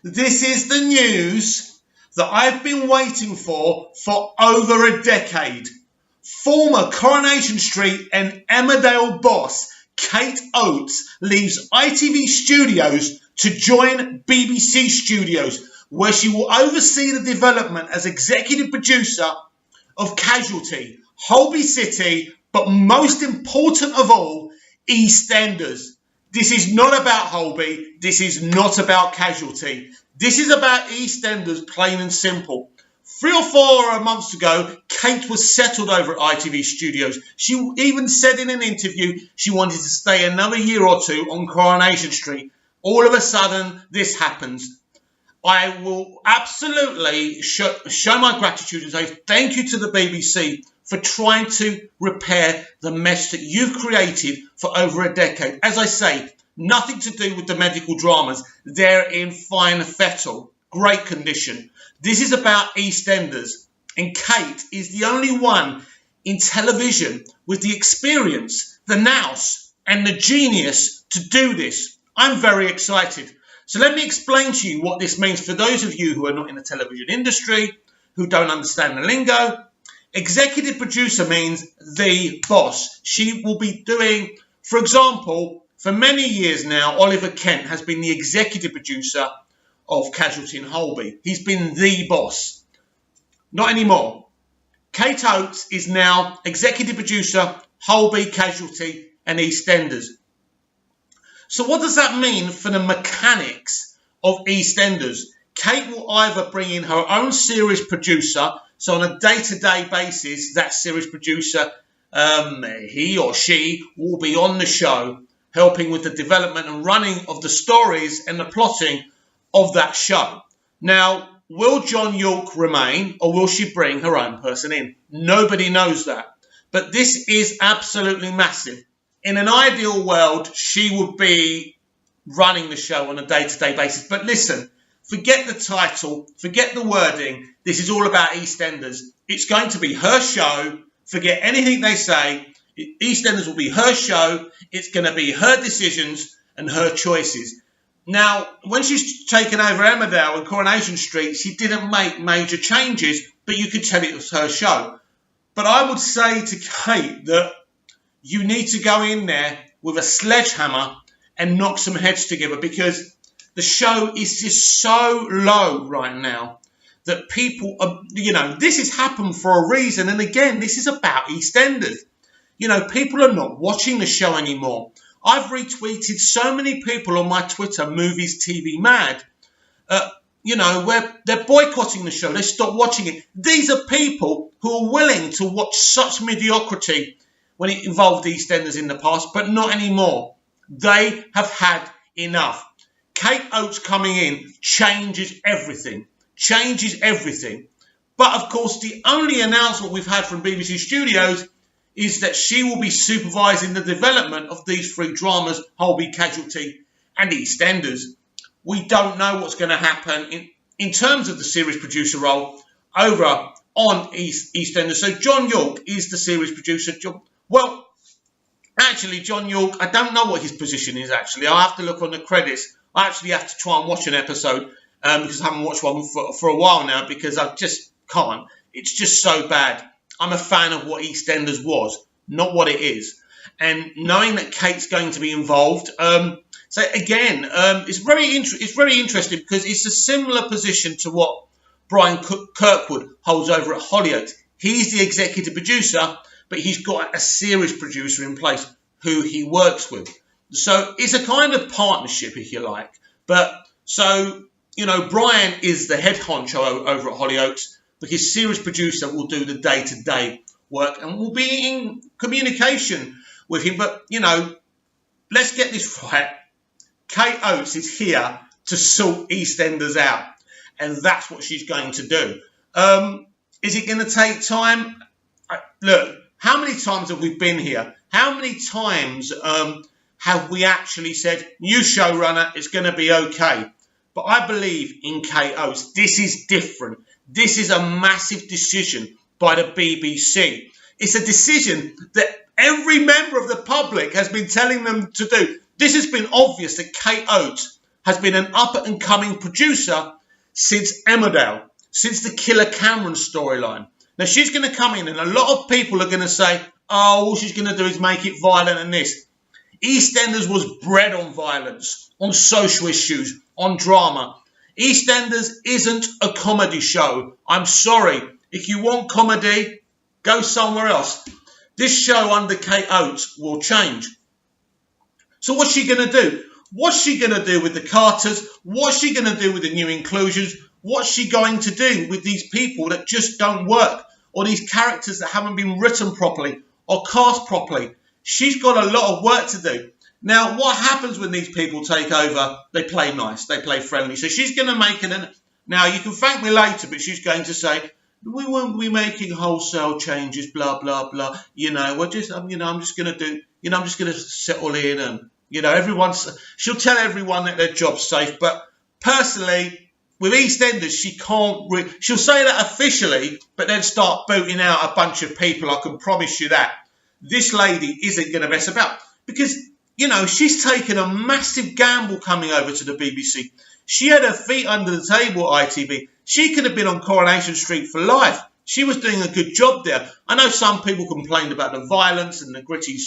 This is the news that I've been waiting for over a decade. Former Coronation Street and Emmerdale boss Kate Oates leaves ITV Studios to join BBC Studios, where she will oversee the development as executive producer of Casualty, Holby City, but most important of all, EastEnders. This is not about Holby. This is not about Casualty. This is about EastEnders, plain and simple. 3 or 4 months ago, Kate was settled over at ITV Studios. She even said in an interview she wanted to stay another year or two on Coronation Street. All of a sudden, this happens. I will absolutely show my gratitude and say thank you to the BBC for trying to repair the mess that you've created for over a decade. As I say, nothing to do with the medical dramas. They're in fine fettle, great condition. This is about EastEnders, and Kate is the only one in television with the experience, the nous, and the genius to do this. I'm very excited. So let me explain to you what this means for those of you who are not in the television industry, who don't understand the lingo. Executive producer means the boss. She will be doing, for example, for many years now, Oliver Kent has been the executive producer of Casualty and Holby. He's been the boss. Not anymore. Kate Oates is now executive producer, Holby, Casualty and EastEnders. So what does that mean for the mechanics of EastEnders? Kate will either bring in her own series producer, so on a day-to-day basis, that series producer, he or she, will be on the show, helping with the development and running of the stories and the plotting of that show. Now, will John York remain, or will she bring her own person in? Nobody knows that. But this is absolutely massive. In an ideal world, she would be running the show on a day-to-day basis. But listen, forget the title, forget the wording. This is all about EastEnders. It's going to be her show. Forget anything they say. EastEnders will be her show. It's going to be her decisions and her choices. Now, when she's taken over Emmerdale and Coronation Street, she didn't make major changes, but you could tell it was her show. But I would say to Kate that you need to go in there with a sledgehammer and knock some heads together, because the show is just so low right now that people are, this has happened for a reason. And again, this is about EastEnders. People are not watching the show anymore. I've retweeted so many people on my Twitter, Movies TV Mad, where they're boycotting the show. They stop watching it. These are people who are willing to watch such mediocrity when it involved EastEnders in the past, but not anymore. They have had enough. Kate Oates coming in changes everything. But of course, the only announcement we've had from BBC Studios is that she will be supervising the development of these 3 dramas, Holby, Casualty and EastEnders. We don't know what's going to happen in terms of the series producer role over on EastEnders. So John York is the series producer. Well, actually, John York, I don't know what his position is, actually. I'll have to look on the credits. I actually have to try and watch an episode because I haven't watched one for a while now, because I just can't. It's just so bad. I'm a fan of what EastEnders was, not what it is. And knowing that Kate's going to be involved, so again, it's very interesting, because it's a similar position to what Brian Kirkwood holds over at Hollyoaks. He's the executive producer, but he's got a series producer in place who he works with. So it's a kind of partnership, if you like. But so, Brian is the head honcho over at Hollyoaks, but his series producer will do the day-to-day work and will be in communication with him. But, let's get this right. Kate Oates is here to sort EastEnders out, and that's what she's going to do. Is it going to take time? Look, how many times have we been here? How many times have we actually said, new showrunner, it's going to be okay? But I believe in Kate Oates. This is different. This is a massive decision by the BBC. It's a decision that every member of the public has been telling them to do. This has been obvious that Kate Oates has been an up-and-coming producer since Emmerdale, since the Killer Cameron storyline. Now, she's going to come in and a lot of people are going to say, oh, all she's going to do is make it violent and this. EastEnders was bred on violence, on social issues, on drama. EastEnders isn't a comedy show. I'm sorry. If you want comedy, go somewhere else. This show under Kate Oates will change. So what's she going to do? What's she going to do with the Carters? What's she going to do with the new inclusions? What's she going to do with these people that just don't work? Or these characters that haven't been written properly or cast properly? She's got a lot of work to do. Now, what happens when these people take over? They play nice. They play friendly. So she's going to make it. Now, you can thank me later, but she's going to say, we won't be making wholesale changes, blah, blah, blah. We're just, I'm just going to do, I'm just going to settle in and, she'll tell everyone that their job's safe. But personally, with EastEnders, she can't, she'll say that officially, but then start booting out a bunch of people. I can promise you that. This lady isn't going to mess about because, she's taken a massive gamble coming over to the BBC. She had her feet under the table at ITV. She could have been on Coronation Street for life. She was doing a good job there. I know some people complained about the violence and the gritty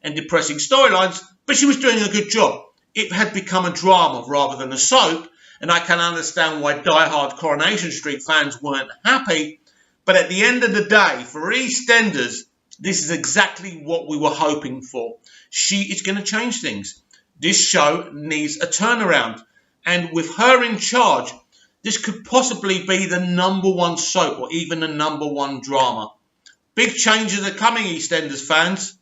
and depressing storylines, but she was doing a good job. It had become a drama rather than a soap, and I can understand why diehard Coronation Street fans weren't happy. But at the end of the day, for EastEnders, this is exactly what we were hoping for. She is going to change things. This show needs a turnaround. And with her in charge, this could possibly be the #1 soap or even the #1 drama. Big changes are coming, EastEnders fans.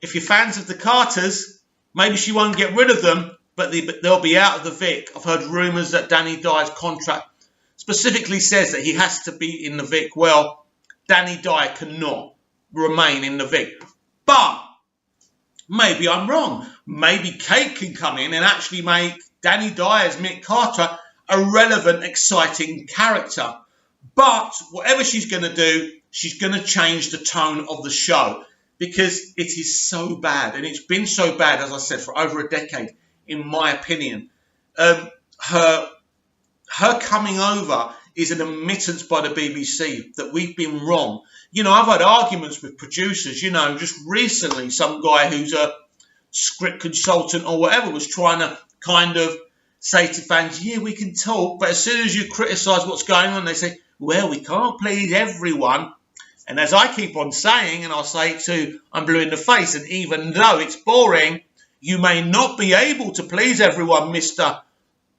If you're fans of the Carters, maybe she won't get rid of them, but they'll be out of the Vic. I've heard rumours that Danny Dye's contract specifically says that he has to be in the Vic. Well, Danny Dye cannot remain in the Vic. But maybe I'm wrong. Maybe Kate can come in and actually make Danny Dye as Mick Carter a relevant, exciting character. But whatever she's going to do, she's going to change the tone of the show because it is so bad. And it's been so bad, as I said, for over a decade, in my opinion. Her coming over is an admittance by the BBC that we've been wrong. I've had arguments with producers, just recently some guy who's a script consultant or whatever was trying to kind of say to fans, yeah, we can talk, but as soon as you criticise what's going on, they say, well, we can't please everyone. And as I keep on saying, and I'll say it too, I'm blue in the face, and even though it's boring, you may not be able to please everyone, Mr.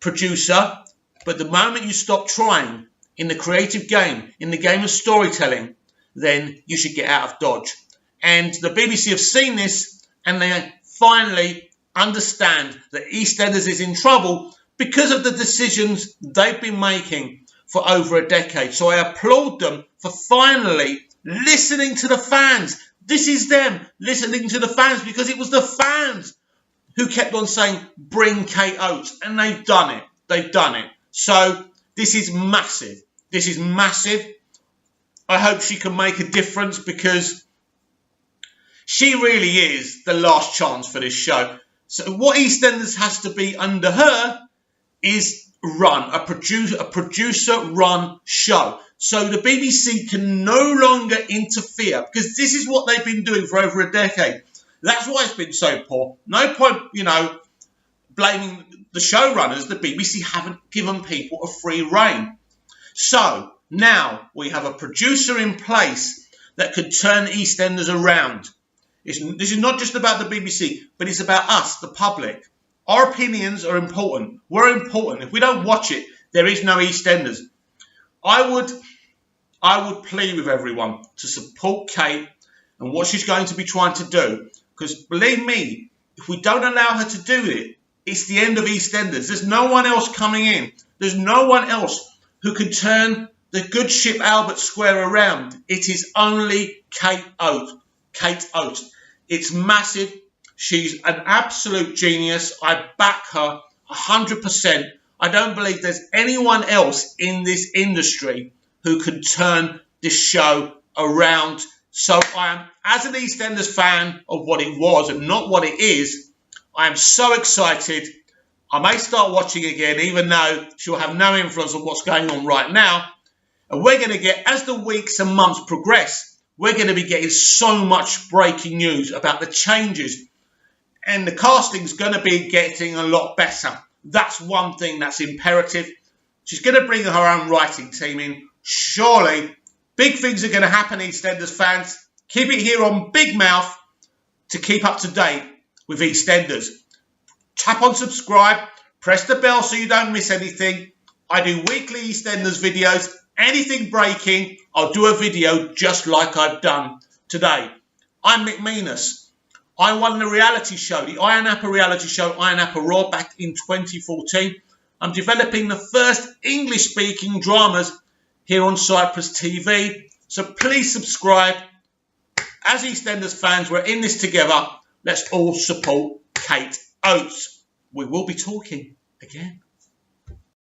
Producer, but the moment you stop trying in the creative game, in the game of storytelling, then you should get out of Dodge. And the BBC have seen this, and they finally understand that EastEnders is in trouble because of the decisions they've been making for over a decade. So I applaud them for finally listening to the fans. This is them listening to the fans because it was the fans who kept on saying, bring Kate Oates. And they've done it. They've done it. So this is massive. This is massive. I hope she can make a difference because she really is the last chance for this show. So what EastEnders has to be under her is a producer-run show. So the BBC can no longer interfere because this is what they've been doing for over a decade. That's why it's been so poor. No point, blaming the showrunners. The BBC haven't given people a free rein. So now we have a producer in place that could turn EastEnders around. This is not just about the BBC, but it's about us, the public. Our opinions are important. We're important. If we don't watch it, there is no EastEnders. I would plead with everyone to support Kate and what she's going to be trying to do. Because believe me, if we don't allow her to do it, it's the end of EastEnders. There's no one else coming in. There's no one else who can turn the good ship Albert Square around. It is only Kate Oates. Kate Oates. It's massive. She's an absolute genius. I back her 100%. I don't believe there's anyone else in this industry who can turn this show around. So I am, as an EastEnders fan of what it was and not what it is, I am so excited. I may start watching again, even though she'll have no influence on what's going on right now. And we're going to get, as the weeks and months progress, we're going to be getting so much breaking news about the changes. And the casting's going to be getting a lot better. That's one thing that's imperative. She's going to bring her own writing team in. Surely, big things are going to happen, EastEnders fans. Keep it here on Big Mouth to keep up to date with EastEnders. Tap on subscribe. Press the bell so you don't miss anything. I do weekly EastEnders videos. Anything breaking, I'll do a video just like I've done today. I'm Mick Meanus. I won the reality show, the Iron Apple reality show, Iron Apple Raw, back in 2014. I'm developing the first English-speaking dramas here on Cyprus TV. So please subscribe. As EastEnders fans, we're in this together. Let's all support Kate Oates. We will be talking again.